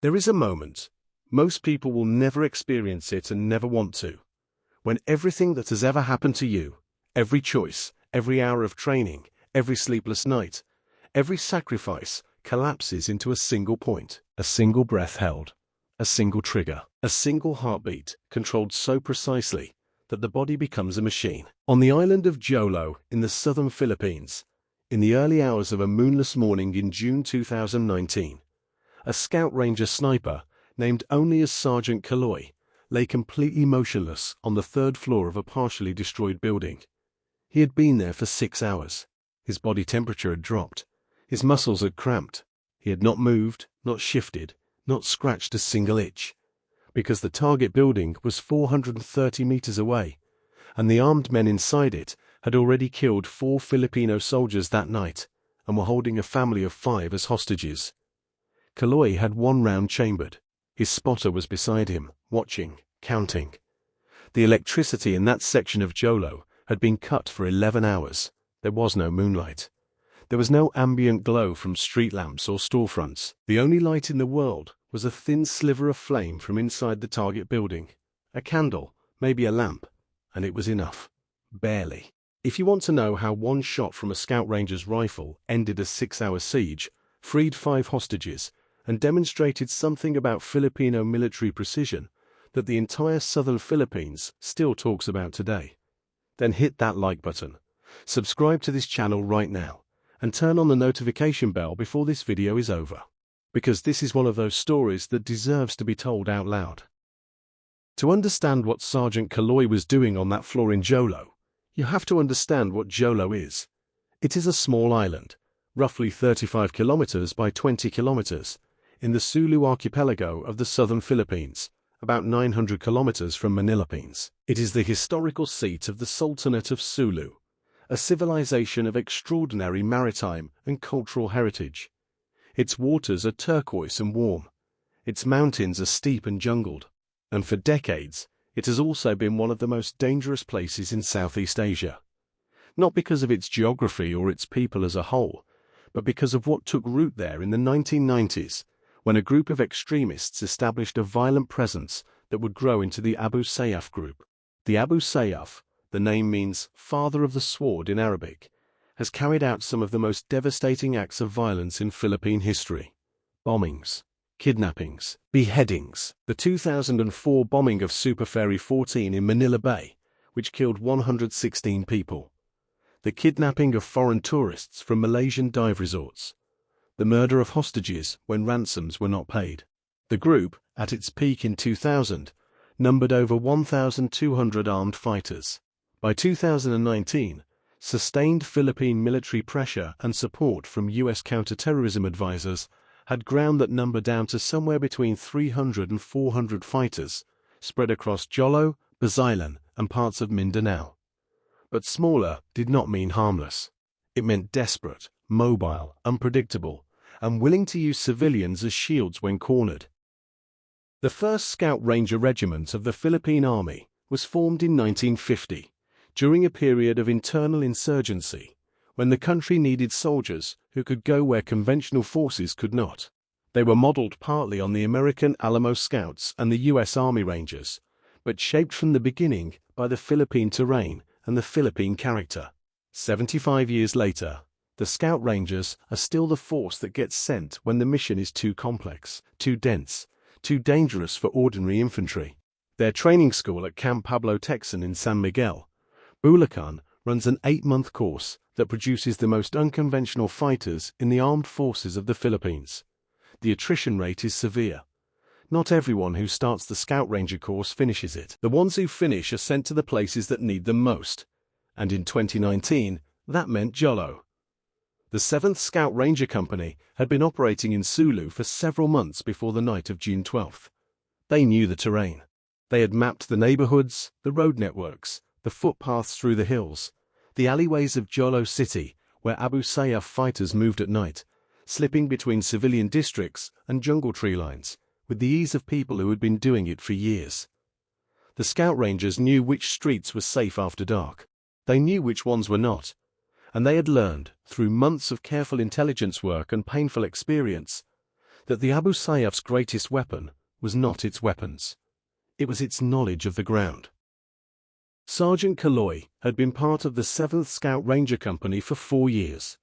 There is a moment, most people will never experience it and never want to, when everything that has ever happened to you, every choice, every hour of training, every sleepless night, every sacrifice collapses into a single point, a single breath held, a single trigger, a single heartbeat controlled so precisely that the body becomes a machine. On the island of Jolo in the southern Philippines, in the early hours of a moonless morning in June 2019, a Scout Ranger sniper, named only as Sergeant Kaloy, lay completely motionless on the third floor of a partially destroyed building. He had been there for 6 hours. His body temperature had dropped. His muscles had cramped. He had not moved, not shifted, not scratched a single itch, because the target building was 430 meters away, and the armed men inside it had already killed 4 Filipino soldiers that night and were holding a family of 5 as hostages. Kaloy had 1 round chambered. His spotter was beside him, watching, counting. The electricity in that section of Jolo had been cut for 11 hours. There was no moonlight. There was no ambient glow from street lamps or storefronts. The only light in the world was a thin sliver of flame from inside the target building. A candle, maybe a lamp, and it was enough. Barely. If you want to know how 1 shot from a Scout Ranger's rifle ended a 6-hour siege, freed 5 hostages, and demonstrated something about Filipino military precision that the entire southern Philippines still talks about today, then hit that like button, subscribe to this channel right now, and turn on the notification bell before this video is over, because this is one of those stories that deserves to be told out loud. To understand what Sergeant Kaloy was doing on that floor in Jolo, you have to understand what Jolo is. It is a small island, roughly 35 kilometers by 20 kilometers, in the Sulu archipelago of the southern Philippines, about 900 kilometers from Manila, Philippines. It is the historical seat of the Sultanate of Sulu, a civilization of extraordinary maritime and cultural heritage. Its waters are turquoise and warm. Its mountains are steep and jungled. And for decades, it has also been one of the most dangerous places in Southeast Asia. Not because of its geography or its people as a whole, but because of what took root there in the 1990s, when a group of extremists established a violent presence that would grow into the Abu Sayyaf group. The Abu Sayyaf, the name means Father of the Sword in Arabic, has carried out some of the most devastating acts of violence in Philippine history. Bombings, kidnappings, beheadings. The 2004 bombing of Super Ferry 14 in Manila Bay, which killed 116 people. The kidnapping of foreign tourists from Malaysian dive resorts. The murder of hostages when ransoms were not paid. The group, at its peak in 2000, numbered over 1,200 armed fighters. By 2019, sustained Philippine military pressure and support from U.S. counterterrorism advisors had ground that number down to somewhere between 300 and 400 fighters, spread across Jolo, Basilan, and parts of Mindanao. But smaller did not mean harmless. It meant desperate, mobile, unpredictable, and willing to use civilians as shields when cornered. The 1st Scout Ranger Regiment of the Philippine Army was formed in 1950, during a period of internal insurgency, when the country needed soldiers who could go where conventional forces could not. They were modeled partly on the American Alamo Scouts and the U.S. Army Rangers, but shaped from the beginning by the Philippine terrain and the Philippine character. 75 years later, the Scout Rangers are still the force that gets sent when the mission is too complex, too dense, too dangerous for ordinary infantry. Their training school at Camp Pablo Texan in San Miguel, Bulacan, runs an 8-month course that produces the most unconventional fighters in the armed forces of the Philippines. The attrition rate is severe. Not everyone who starts the Scout Ranger course finishes it. The ones who finish are sent to the places that need them most. And in 2019, that meant Jolo. The 7th Scout Ranger Company had been operating in Sulu for several months before the night of June 12th. They knew the terrain. They had mapped the neighborhoods, the road networks, the footpaths through the hills, the alleyways of Jolo City, where Abu Sayyaf fighters moved at night, slipping between civilian districts and jungle tree lines, with the ease of people who had been doing it for years. The Scout Rangers knew which streets were safe after dark. They knew which ones were not. And they had learned, through months of careful intelligence work and painful experience, that the Abu Sayyaf's greatest weapon was not its weapons. It was its knowledge of the ground. Sergeant Kaloy had been part of the 7th Scout Ranger Company for 4 years.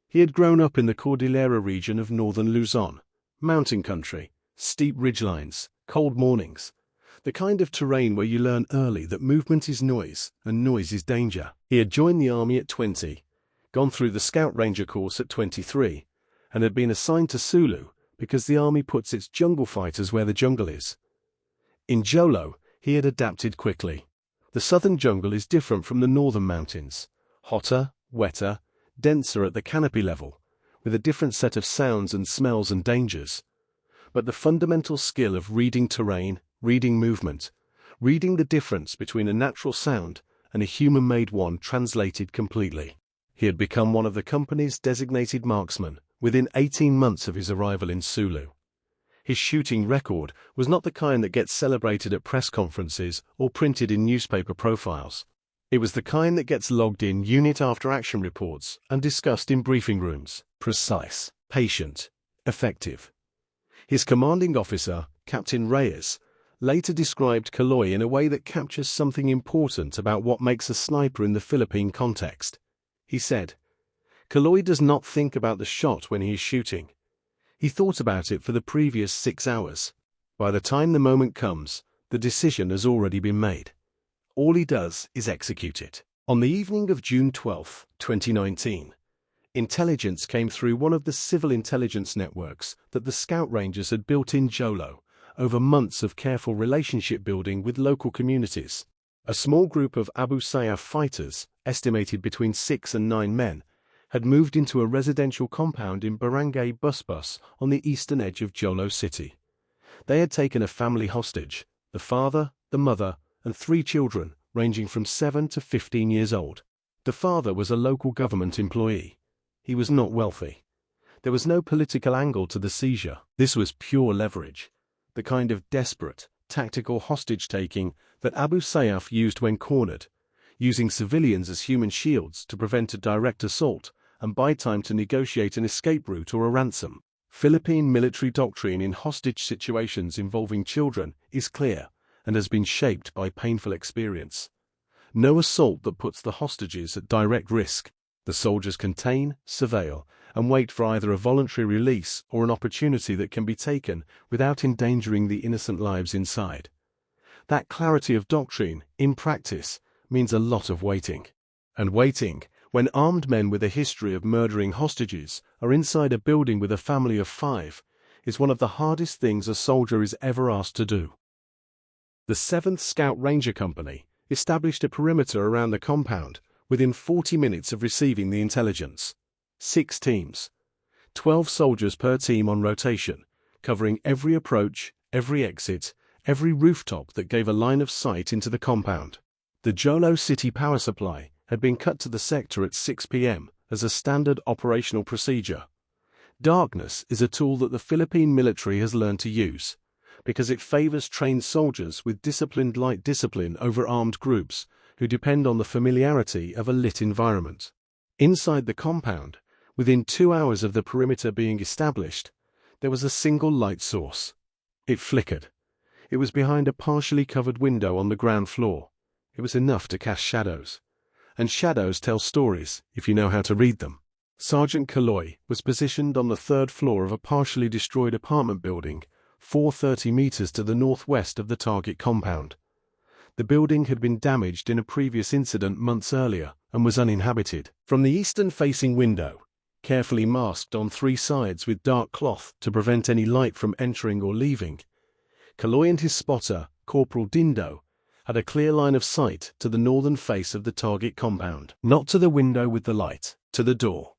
He had grown up in the Cordillera region of northern Luzon, mountain country, steep ridgelines, cold mornings, the kind of terrain where you learn early that movement is noise and noise is danger. He had joined the army at 20, gone through the Scout Ranger course at 23, and had been assigned to Sulu because the army puts its jungle fighters where the jungle is. In Jolo, he had adapted quickly. The southern jungle is different from the northern mountains, hotter, wetter, denser at the canopy level, with a different set of sounds and smells and dangers. But the fundamental skill of reading terrain, reading movement, reading the difference between a natural sound and a human-made one translated completely. He had become one of the company's designated marksmen within 18 months of his arrival in Sulu. His shooting record was not the kind that gets celebrated at press conferences or printed in newspaper profiles. It was the kind that gets logged in unit after action reports and discussed in briefing rooms. Precise, patient, effective. His commanding officer, Captain Reyes, later described Kaloy in a way that captures something important about what makes a sniper in the Philippine context. He said, "Kaloy does not think about the shot when he is shooting. He thought about it for the previous 6 hours. By the time the moment comes, the decision has already been made. All he does is execute it." On the evening of June 12, 2019, intelligence came through one of the civil intelligence networks that the Scout Rangers had built in Jolo over months of careful relationship building with local communities. A small group of Abu Sayyaf fighters, estimated between 6 and 9 men, had moved into a residential compound in Barangay Busbus on the eastern edge of Jolo City. They had taken a family hostage, the father, the mother, and 3 children ranging from 7 to 15 years old. The father was a local government employee. He was not wealthy. There was no political angle to the seizure. This was pure leverage, the kind of desperate, tactical hostage-taking that Abu Sayyaf used when cornered, using civilians as human shields to prevent a direct assault and buy time to negotiate an escape route or a ransom. Philippine military doctrine in hostage situations involving children is clear and has been shaped by painful experience. No assault that puts the hostages at direct risk. The soldiers contain, surveil, and wait for either a voluntary release or an opportunity that can be taken without endangering the innocent lives inside. That clarity of doctrine, in practice, means a lot of waiting. And waiting, when armed men with a history of murdering hostages are inside a building with a family of 5, is one of the hardest things a soldier is ever asked to do. The 7th Scout Ranger Company established a perimeter around the compound within 40 minutes of receiving the intelligence. 6 teams, 12 soldiers per team on rotation, covering every approach, every exit, every rooftop that gave a line of sight into the compound. The Jolo City power supply had been cut to the sector at 6 p.m. as a standard operational procedure. Darkness is a tool that the Philippine military has learned to use, because it favors trained soldiers with disciplined light discipline over armed groups who depend on the familiarity of a lit environment. Inside the compound, within 2 hours of the perimeter being established, there was a single light source. It flickered. It was behind a partially covered window on the ground floor. It was enough to cast shadows. And shadows tell stories if you know how to read them. Sergeant Kaloy was positioned on the 3rd floor of a partially destroyed apartment building, 430 meters to the northwest of the target compound. The building had been damaged in a previous incident months earlier and was uninhabited. From the eastern-facing window, carefully masked on 3 sides with dark cloth to prevent any light from entering or leaving, Kaloy and his spotter, Corporal Dindo, had a clear line of sight to the northern face of the target compound. Not to the window with the light, to the door,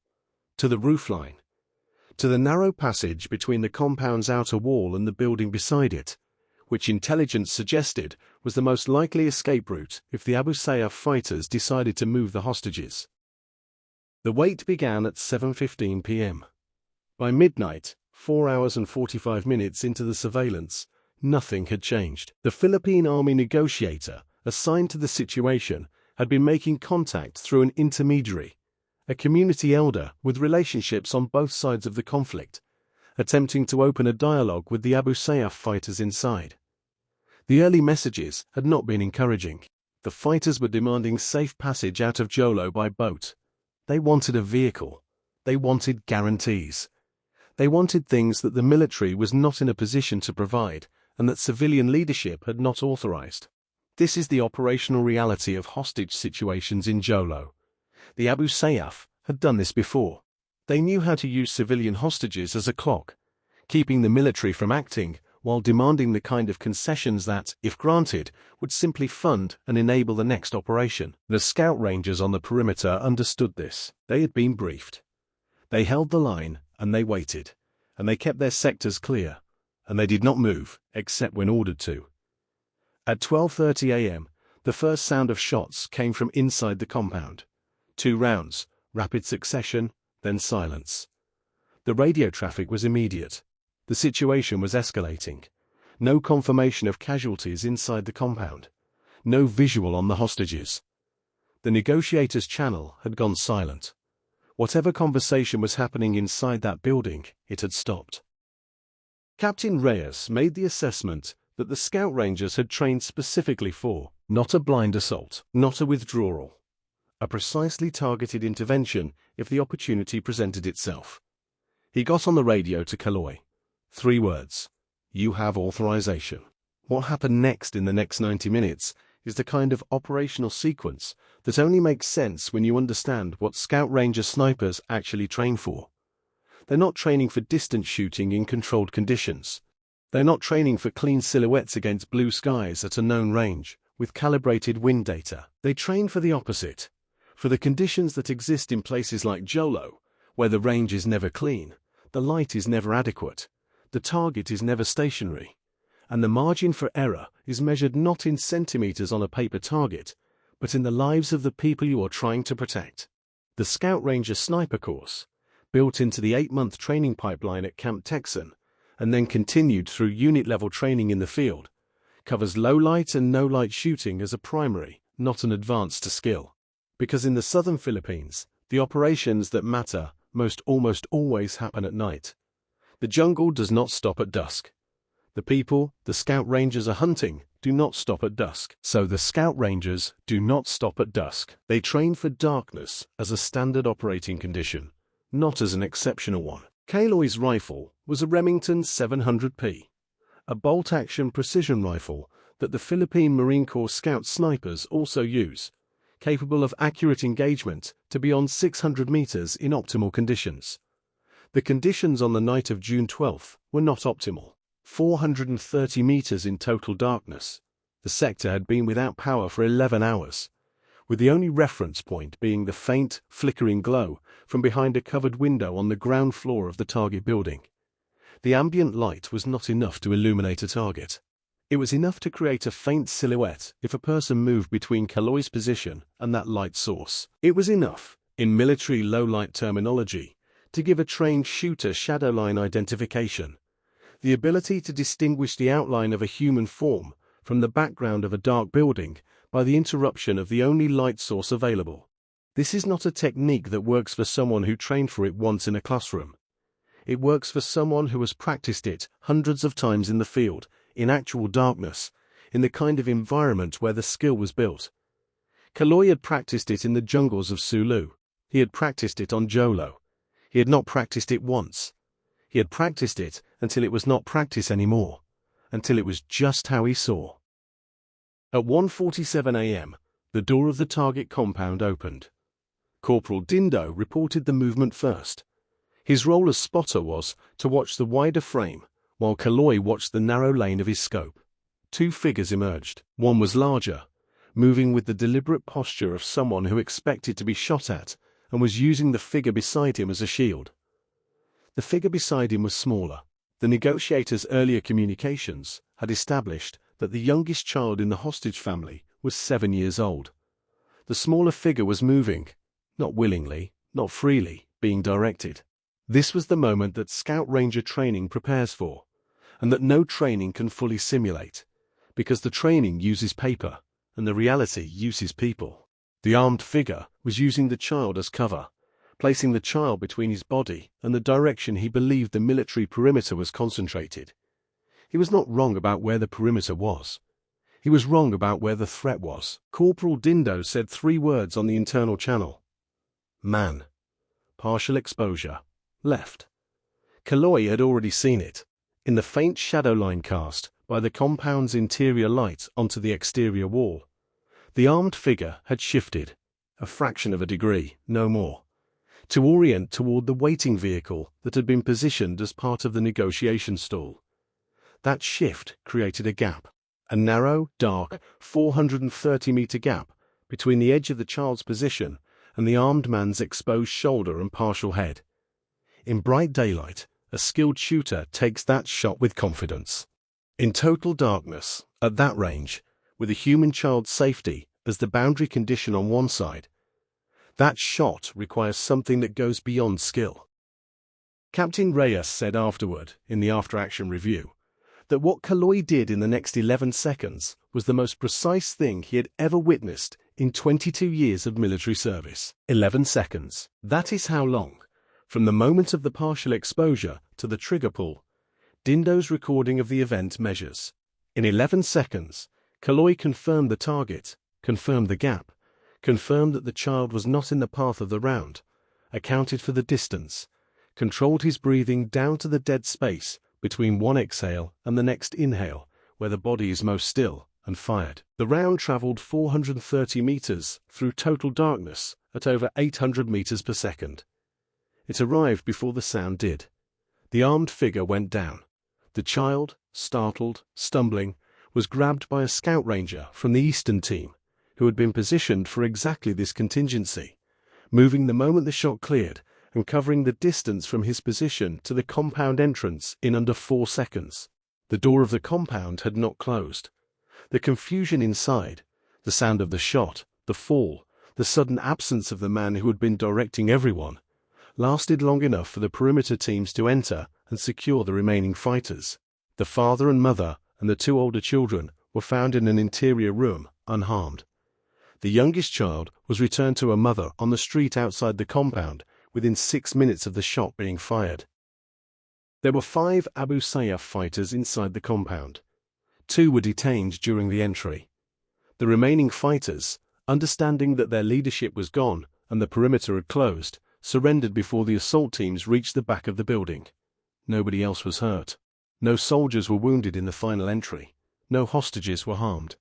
to the roofline, to the narrow passage between the compound's outer wall and the building beside it, which intelligence suggested was the most likely escape route if the Abu Sayyaf fighters decided to move the hostages. The wait began at 7:15 p.m. By midnight, 4 hours and 45 minutes into the surveillance, nothing had changed. The Philippine Army negotiator assigned to the situation had been making contact through an intermediary, a community elder with relationships on both sides of the conflict, attempting to open a dialogue with the Abu Sayyaf fighters inside. The early messages had not been encouraging. The fighters were demanding safe passage out of Jolo by boat. They wanted a vehicle. They wanted guarantees. They wanted things that the military was not in a position to provide and that civilian leadership had not authorized. This is the operational reality of hostage situations in Jolo. The Abu Sayyaf had done this before. They knew how to use civilian hostages as a clock, keeping the military from acting while demanding the kind of concessions that, if granted, would simply fund and enable the next operation. The Scout Rangers on the perimeter understood this. They had been briefed. They held the line, and they waited, and they kept their sectors clear, and they did not move, except when ordered to. At 12:30 a.m., the first sound of shots came from inside the compound. 2 rounds, rapid succession, then silence. The radio traffic was immediate. The situation was escalating. No confirmation of casualties inside the compound. No visual on the hostages. The negotiators' channel had gone silent. Whatever conversation was happening inside that building, it had stopped. Captain Reyes made the assessment that the Scout Rangers had trained specifically for not a blind assault, not a withdrawal, a precisely targeted intervention if the opportunity presented itself. He got on the radio to Kaloy. 3 words. You have authorization. What happened next in the next 90 minutes is the kind of operational sequence that only makes sense when you understand what Scout Ranger snipers actually train for. They're not training for distance shooting in controlled conditions. They're not training for clean silhouettes against blue skies at a known range, with calibrated wind data. They train for the opposite, for the conditions that exist in places like Jolo, where the range is never clean, the light is never adequate, the target is never stationary, and the margin for error is measured not in centimeters on a paper target, but in the lives of the people you are trying to protect. The Scout Ranger Sniper course, built into the 8-month training pipeline at Camp Texan, and then continued through unit-level training in the field, covers low-light and no-light shooting as a primary, not an advanced skill. Because in the southern Philippines, the operations that matter most almost always happen at night. The jungle does not stop at dusk. The people the Scout Rangers are hunting do not stop at dusk. So the Scout Rangers do not stop at dusk. They train for darkness as a standard operating condition, not as an exceptional one. Kaloy's rifle was a Remington 700P, a bolt-action precision rifle that the Philippine Marine Corps Scout snipers also use, capable of accurate engagement to beyond 600 meters in optimal conditions. The conditions on the night of June 12th were not optimal. 430 meters in total darkness. The sector had been without power for 11 hours, with the only reference point being the faint, flickering glow from behind a covered window on the ground floor of the target building. The ambient light was not enough to illuminate a target. It was enough to create a faint silhouette if a person moved between Kaloy's position and that light source. It was enough, in military low-light terminology, to give a trained shooter shadow line identification, the ability to distinguish the outline of a human form from the background of a dark building by the interruption of the only light source available. This is not a technique that works for someone who trained for it once in a classroom. It works for someone who has practiced it hundreds of times in the field, in actual darkness, in the kind of environment where the skill was built. Kaloy had practiced it in the jungles of Sulu. He had practiced it on Jolo. He had not practiced it once. He had practiced it until it was not practice anymore, until it was just how he saw. At 1:47 a.m., the door of the target compound opened. Corporal Dindo reported the movement first. His role as spotter was to watch the wider frame, while Kaloy watched the narrow lane of his scope. 2 figures emerged. One was larger, moving with the deliberate posture of someone who expected to be shot at and was using the figure beside him as a shield. The figure beside him was smaller. The negotiators' earlier communications had established that the youngest child in the hostage family was 7 years old. The smaller figure was moving, not willingly, not freely, being directed. This was the moment that Scout Ranger training prepares for, and that no training can fully simulate, because the training uses paper, and the reality uses people. The armed figure was using the child as cover, placing the child between his body and the direction he believed the military perimeter was concentrated. He was not wrong about where the perimeter was. He was wrong about where the threat was. Corporal Dindo said 3 words on the internal channel. Man. Partial exposure. Left. Kaloi had already seen it, in the faint shadow line cast by the compound's interior light onto the exterior wall. The armed figure had shifted, a fraction of a degree, no more, to orient toward the waiting vehicle that had been positioned as part of the negotiation stall. That shift created a gap, a narrow, dark, 430-meter gap between the edge of the child's position and the armed man's exposed shoulder and partial head. In bright daylight, a skilled shooter takes that shot with confidence. In total darkness, at that range, with a human child's safety as the boundary condition on one side, that shot requires something that goes beyond skill. Captain Reyes said afterward, in the after-action review, that what Kaloi did in the next 11 seconds was the most precise thing he had ever witnessed in 22 years of military service. 11 seconds. That is how long, from the moment of the partial exposure to the trigger pull, Dindo's recording of the event measures. In 11 seconds, Kaloi confirmed the target, confirmed the gap, confirmed that the child was not in the path of the round, accounted for the distance, controlled his breathing down to the dead space between one exhale and the next inhale, where the body is most still, and fired. The round traveled 430 meters through total darkness at over 800 meters per second. It arrived before the sound did. The armed figure went down. The child, startled, stumbling, was grabbed by a Scout Ranger from the Eastern team, who had been positioned for exactly this contingency, moving the moment the shot cleared and covering the distance from his position to the compound entrance in under 4 seconds. The door of the compound had not closed. The confusion inside, the sound of the shot, the fall, the sudden absence of the man who had been directing everyone, lasted long enough for the perimeter teams to enter and secure the remaining fighters. The father and mother and the 2 older children were found in an interior room, unharmed. The youngest child was returned to her mother on the street outside the compound within 6 minutes of the shot being fired. There were 5 Abu Sayyaf fighters inside the compound. 2 were detained during the entry. The remaining fighters, understanding that their leadership was gone and the perimeter had closed, surrendered before the assault teams reached the back of the building. Nobody else was hurt. No soldiers were wounded in the final entry. No hostages were harmed.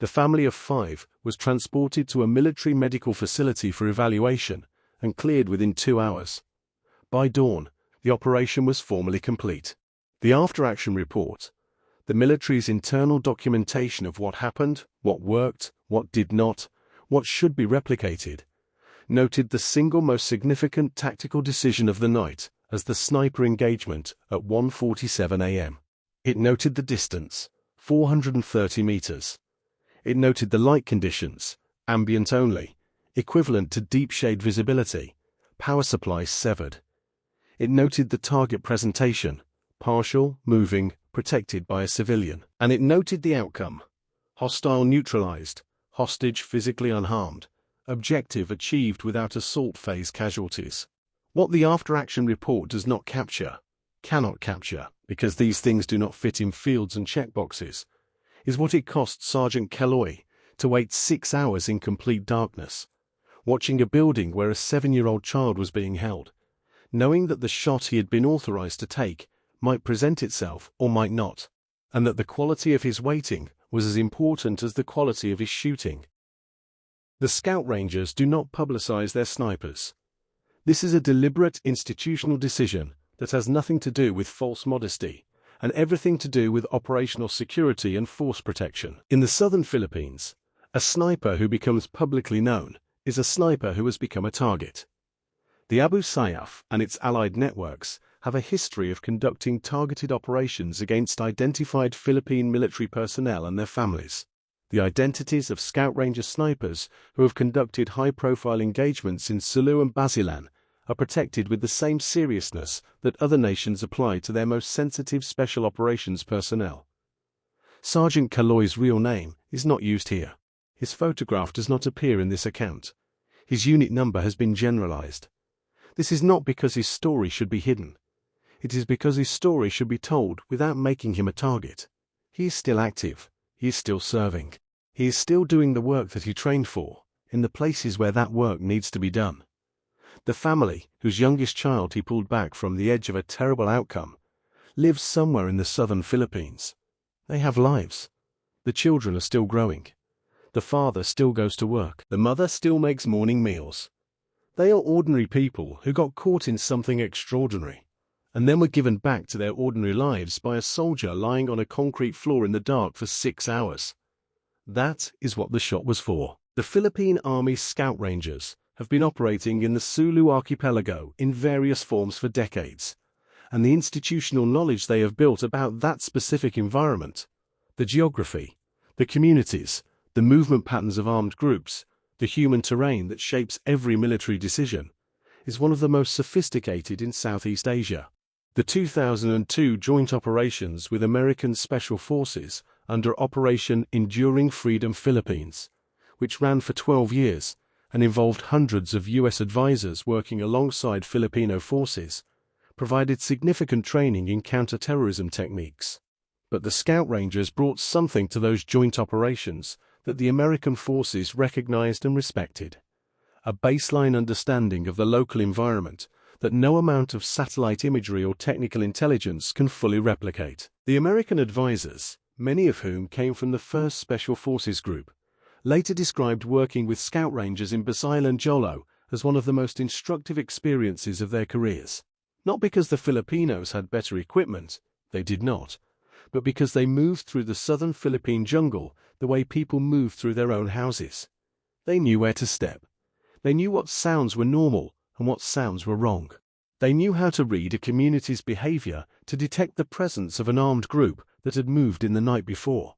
The family of 5 was transported to a military medical facility for evaluation and cleared within 2 hours. By dawn, the operation was formally complete. The after-action report, the military's internal documentation of what happened, what worked, what did not, what should be replicated, noted the single most significant tactical decision of the night as the sniper engagement at 1:47 a.m. It noted the distance, 430 meters. It noted the light conditions, ambient only, equivalent to deep shade visibility, power supply severed. It noted the target presentation, partial, moving, protected by a civilian. And it noted the outcome, hostile neutralized, hostage physically unharmed, objective achieved without assault phase casualties. What the after-action report does not capture, cannot capture, because these things do not fit in fields and checkboxes, is what it cost Sergeant Kaloi to wait 6 hours in complete darkness, watching a building where a 7-year-old child was being held, knowing that the shot he had been authorized to take might present itself or might not, and that the quality of his waiting was as important as the quality of his shooting. The Scout Rangers do not publicize their snipers. This is a deliberate institutional decision that has nothing to do with false modesty and everything to do with operational security and force protection. In the southern Philippines, a sniper who becomes publicly known is a sniper who has become a target. The Abu Sayyaf and its allied networks have a history of conducting targeted operations against identified Philippine military personnel and their families. The identities of Scout Ranger snipers who have conducted high-profile engagements in Sulu and Basilan are protected with the same seriousness that other nations apply to their most sensitive special operations personnel. Sergeant Kaloi's real name is not used here. His photograph does not appear in this account. His unit number has been generalized. This is not because his story should be hidden. It is because his story should be told without making him a target. He is still active. He is still serving. He is still doing the work that he trained for, in the places where that work needs to be done. The family, whose youngest child he pulled back from the edge of a terrible outcome, lives somewhere in the southern Philippines. They have lives. The children are still growing. The father still goes to work. The mother still makes morning meals. They are ordinary people who got caught in something extraordinary, and then were given back to their ordinary lives by a soldier lying on a concrete floor in the dark for 6 hours. That is what the shot was for. The Philippine Army Scout Rangers have been operating in the Sulu archipelago in various forms for decades, and the institutional knowledge they have built about that specific environment, the geography, the communities, the movement patterns of armed groups, the human terrain that shapes every military decision, is one of the most sophisticated in Southeast Asia. The 2002 joint operations with American Special Forces under Operation Enduring Freedom Philippines, which ran for 12 years and involved hundreds of U.S. advisors working alongside Filipino forces, provided significant training in counter-terrorism techniques. But the Scout Rangers brought something to those joint operations that the American forces recognized and respected: a baseline understanding of the local environment that no amount of satellite imagery or technical intelligence can fully replicate. The American advisors, many of whom came from the 1st Special Forces Group, later described working with Scout Rangers in Vigil and Jolo as one of the most instructive experiences of their careers. Not because the Filipinos had better equipment, they did not, but because they moved through the southern Philippine jungle the way people move through their own houses. They knew where to step. They knew what sounds were normal and what sounds were wrong. They knew how to read a community's behavior to detect the presence of an armed group that had moved in the night before.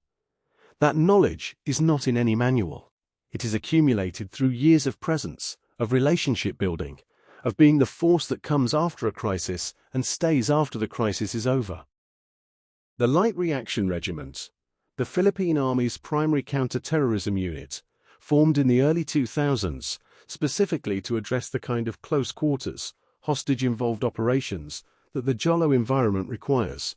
That knowledge is not in any manual. It is accumulated through years of presence, of relationship building, of being the force that comes after a crisis and stays after the crisis is over. The Light Reaction Regiment, the Philippine Army's primary counter-terrorism unit, formed in the early 2000s specifically to address the kind of close-quarters, hostage-involved operations that the Jolo environment requires,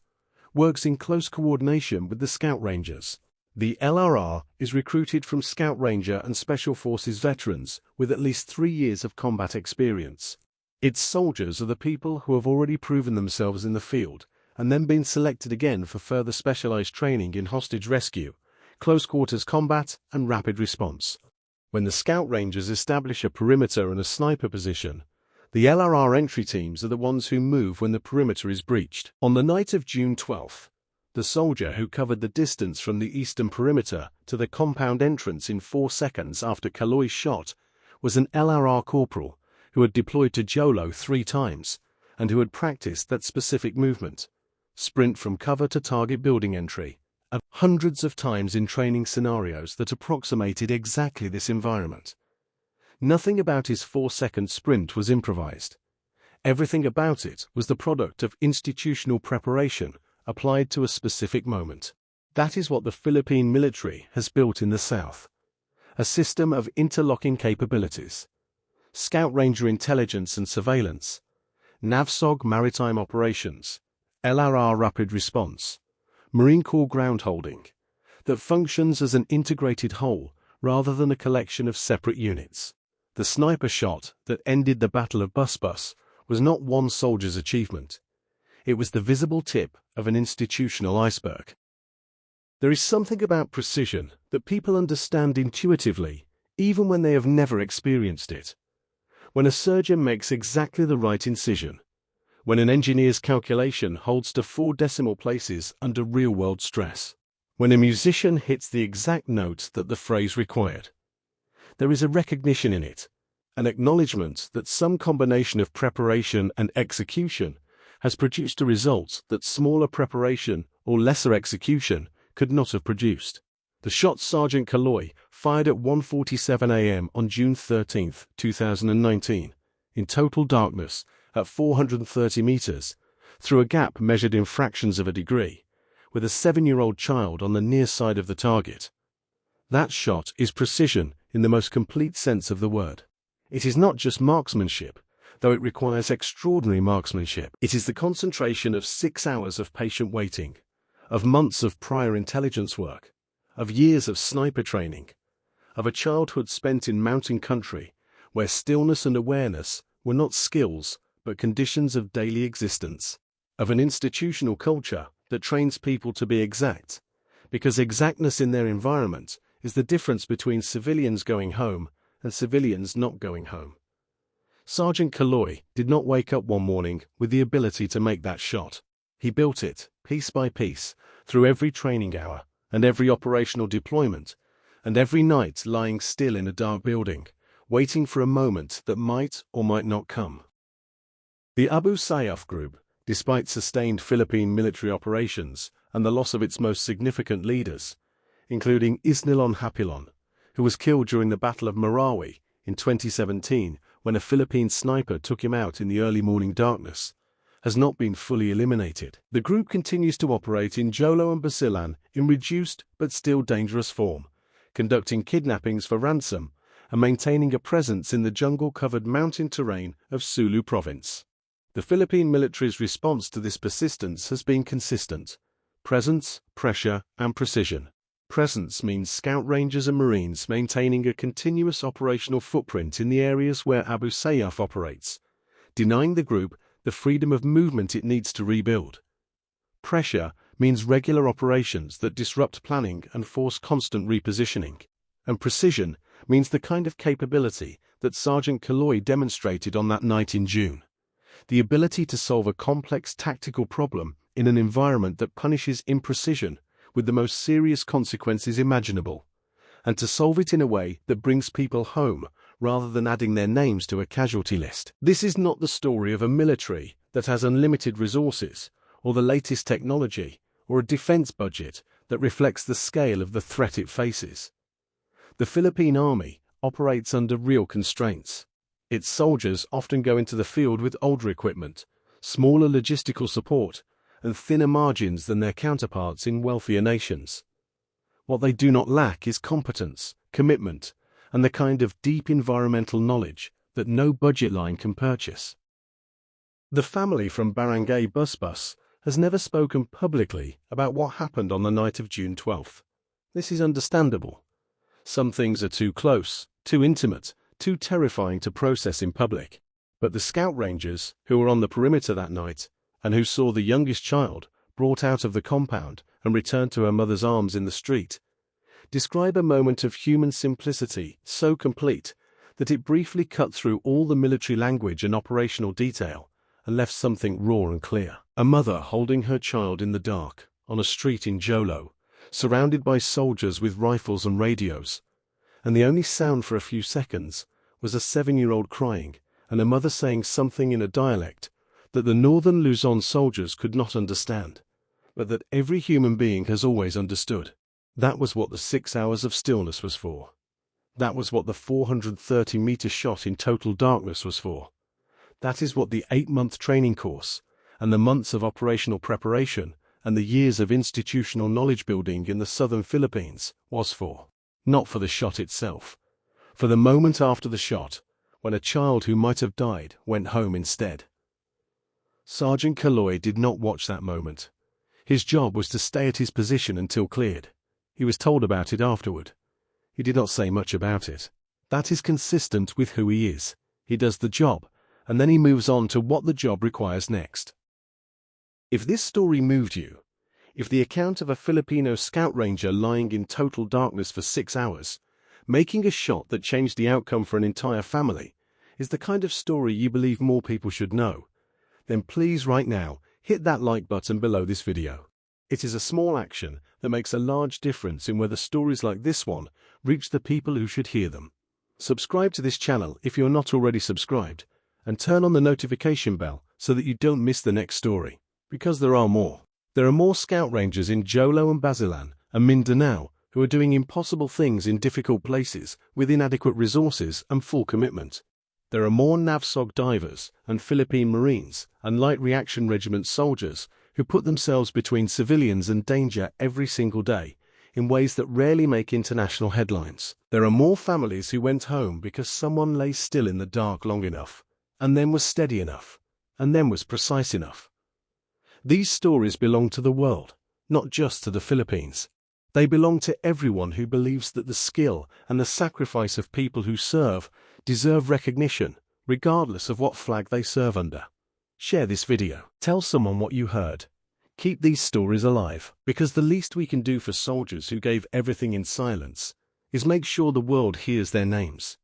works in close coordination with the Scout Rangers. The LRR is recruited from Scout Ranger and Special Forces veterans with at least 3 years of combat experience. Its soldiers are the people who have already proven themselves in the field and then been selected again for further specialized training in hostage rescue, close quarters combat, and rapid response. When the Scout Rangers establish a perimeter and a sniper position, the LRR entry teams are the ones who move when the perimeter is breached. On the night of June 12th, the soldier who covered the distance from the eastern perimeter to the compound entrance in 4 seconds after Kaloy's shot was an LRR corporal who had deployed to Jolo 3 times and who had practiced that specific movement, sprint from cover to target building entry, hundreds of times in training scenarios that approximated exactly this environment. Nothing about his 4-second sprint was improvised. Everything about it was the product of institutional preparation applied to a specific moment. That is what the Philippine military has built in the South. A system of interlocking capabilities. Scout Ranger intelligence and surveillance, NAVSOG maritime operations, LRR rapid response, Marine Corps ground holding, that functions as an integrated whole rather than a collection of separate units. The sniper shot that ended the Battle of Bus was not one soldier's achievement. It was the visible tip of an institutional iceberg. There is something about precision that people understand intuitively, even when they have never experienced it. When a surgeon makes exactly the right incision, when an engineer's calculation holds to 4 decimal places under real-world stress, when a musician hits the exact note that the phrase required. There is a recognition in it, an acknowledgement that some combination of preparation and execution has produced a result that smaller preparation or lesser execution could not have produced. The shot Sergeant Kaloy fired at 1:47 a.m. on June 13, 2019, in total darkness at 430 meters, through a gap measured in fractions of a degree, with a 7-year-old child on the near side of the target. That shot is precision in the most complete sense of the word. It is not just marksmanship. though it requires extraordinary marksmanship. It is the concentration of 6 hours of patient waiting, of months of prior intelligence work, of years of sniper training, of a childhood spent in mountain country, where stillness and awareness were not skills but conditions of daily existence, of an institutional culture that trains people to be exact, because exactness in their environment is the difference between civilians going home and civilians not going home. Sergeant Kaloi did not wake up one morning with the ability to make that shot. He built it, piece by piece, through every training hour, and every operational deployment, and every night lying still in a dark building, waiting for a moment that might or might not come. The Abu Sayyaf group, despite sustained Philippine military operations and the loss of its most significant leaders, including Isnilon Hapilon, who was killed during the Battle of Marawi in 2017 when a Philippine sniper took him out in the early morning darkness, has not been fully eliminated. The group continues to operate in Jolo and Basilan in reduced but still dangerous form, conducting kidnappings for ransom and maintaining a presence in the jungle-covered mountain terrain of Sulu province. The Philippine military's response to this persistence has been consistent: presence, pressure, and precision. Presence means Scout Rangers and Marines maintaining a continuous operational footprint in the areas where Abu Sayyaf operates, denying the group the freedom of movement it needs to rebuild. Pressure means regular operations that disrupt planning and force constant repositioning. And precision means the kind of capability that Sergeant Kaloi demonstrated on that night in June. The ability to solve a complex tactical problem in an environment that punishes imprecision with the most serious consequences imaginable, and to solve it in a way that brings people home rather than adding their names to a casualty list. This is not the story of a military that has unlimited resources, or the latest technology, or a defense budget that reflects the scale of the threat it faces. The Philippine Army operates under real constraints. Its soldiers often go into the field with older equipment, smaller logistical support, and thinner margins than their counterparts in wealthier nations. What they do not lack is competence, commitment, and the kind of deep environmental knowledge that no budget line can purchase. The family from Barangay Busbus has never spoken publicly about what happened on the night of June 12th. This is understandable. Some things are too close, too intimate, too terrifying to process in public. But the Scout Rangers, who were on the perimeter that night, and who saw the youngest child brought out of the compound and returned to her mother's arms in the street, describe a moment of human simplicity so complete that it briefly cut through all the military language and operational detail and left something raw and clear. A mother holding her child in the dark, on a street in Jolo, surrounded by soldiers with rifles and radios, and the only sound for a few seconds was a 7-year-old crying and a mother saying something in a dialect that the northern Luzon soldiers could not understand, but that every human being has always understood. That was what the 6 hours of stillness was for. That was what the 430-meter shot in total darkness was for. That is what the 8-month training course, and the months of operational preparation, and the years of institutional knowledge building in the southern Philippines was for. Not for the shot itself. For the moment after the shot, when a child who might have died went home instead. Sergeant Kaloi did not watch that moment. His job was to stay at his position until cleared. He was told about it afterward. He did not say much about it. That is consistent with who he is. He does the job, and then he moves on to what the job requires next. If this story moved you, if the account of a Filipino Scout Ranger lying in total darkness for 6 hours, making a shot that changed the outcome for an entire family, is the kind of story you believe more people should know, then please right now hit that like button below this video. It is a small action that makes a large difference in whether stories like this one reach the people who should hear them. Subscribe to this channel if you're not already subscribed, and turn on the notification bell so that you don't miss the next story, because there are more. There are more Scout Rangers in Jolo and Basilan and Mindanao who are doing impossible things in difficult places with inadequate resources and full commitment. There are more NAVSOG divers and Philippine Marines and Light Reaction Regiment soldiers who put themselves between civilians and danger every single day in ways that rarely make international headlines. There are more families who went home because someone lay still in the dark long enough. and then was steady enough, and then was precise enough. These stories belong to the world, not just to the Philippines. They belong to everyone who believes that the skill and the sacrifice of people who serve deserve recognition, regardless of what flag they serve under. Share this video. Tell someone what you heard. Keep these stories alive, because the least we can do for soldiers who gave everything in silence is make sure the world hears their names.